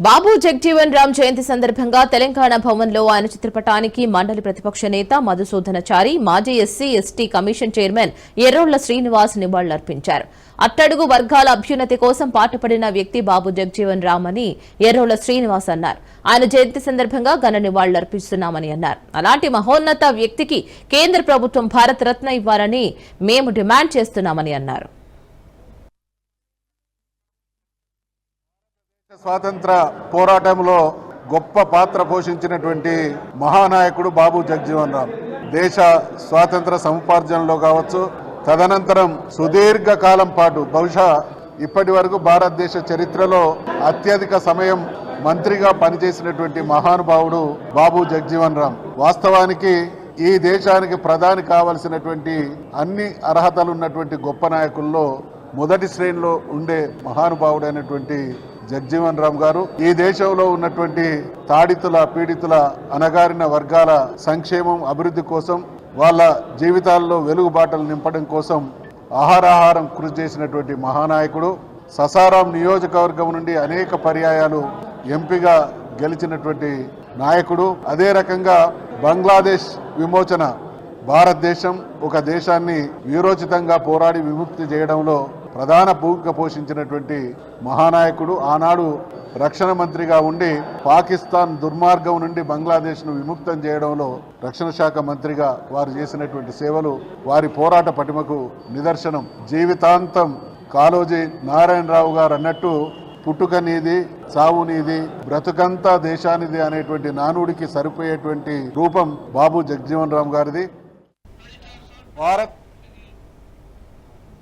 బాబు జగ్జీవన్ రామ్ జయంతి సందర్భంగా తెలంగాణ భవన్లో ఆయన చిత్రపటానికి మండలి ప్రతిపక్ష నేత మధుసూదనాచారి, మాజీ SC ST commission chairman Errolla Srinivas నివాళులర్పించారు. అట్టడుగు వర్గాల అభ్యున్నతి కోసం పాటుపడిన వ్యక్తి బాబు జగ్జీవన్ రామ్ అని ఎర్రోళ్ల శ్రీనివాస్ అన్నారు. ఆయన జయంతి సందర్భంగా ఘన నివాళులర్పిస్తున్నామని అన్నారు. అలాంటి మహోన్నత వ్యక్తికి కేంద్ర ప్రభుత్వం భారత రత్న ఇవ్వాలని మేము డిమాండ్ చేస్తున్నామని అన్నారు. స్వాతంత్ర పోరాటంలో గొప్ప పాత్ర పోషించినటువంటి మహానాయకుడు బాబు జగ్జీవన్ రామ్. దేశ స్వాతంత్ర సముపార్జనలో కావచ్చు, తదనంతరం సుదీర్ఘ కాలం పాటు బహుశా ఇప్పటి వరకు భారతదేశ చరిత్రలో అత్యధిక సమయం మంత్రిగా పనిచేసినటువంటి మహానుభావుడు బాబు జగ్జీవన్ రామ్. వాస్తవానికి ఈ దేశానికి ప్రధాని కావలసినటువంటి అన్ని అర్హతలు ఉన్నటువంటి గొప్ప నాయకుల్లో మొదటి శ్రేణిలో ఉండే మహానుభావుడైనటువంటి జగ్జీవన్ రామ్ గారు ఈ దేశంలో ఉన్నటువంటి తాడితుల పీడితుల అణగారిన వర్గాల సంక్షేమం అభివృద్ధి కోసం, వాళ్ళ జీవితాల్లో వెలుగుబాటలు నింపడం కోసం ఆహారాహారం కృషి చేసినటువంటి మహానాయకుడు. ససారాం నియోజకవర్గం నుండి అనేక పర్యాయాలు ఎంపీగా గెలిచినటువంటి నాయకుడు. అదే రకంగా బంగ్లాదేశ్ విమోచన, భారతదేశం ఒక దేశాన్ని వీరోచితంగా పోరాడి విముక్తి చేయడంలో ప్రధాన భూమిక పోషించినటువంటి మహానాయకుడు. ఆనాడు రక్షణ మంత్రిగా ఉండి పాకిస్తాన్ దుర్మార్గం నుండి బంగ్లాదేశ్ను విముక్తం చేయడంలో రక్షణ శాఖ మంత్రిగా వారు చేసినటువంటి సేవలు వారి పోరాట పటిమకు నిదర్శనం. జీవితాంతం కాళోజీ నారాయణరావు గారు అన్నట్టు పుట్టుక నీది, చావు నీది, బ్రతుకంతా దేశానిది అనేటువంటి నానుడికి సరిపోయేటువంటి రూపం బాబు జగ్జీవన్ రామ్ గారిది. భారత్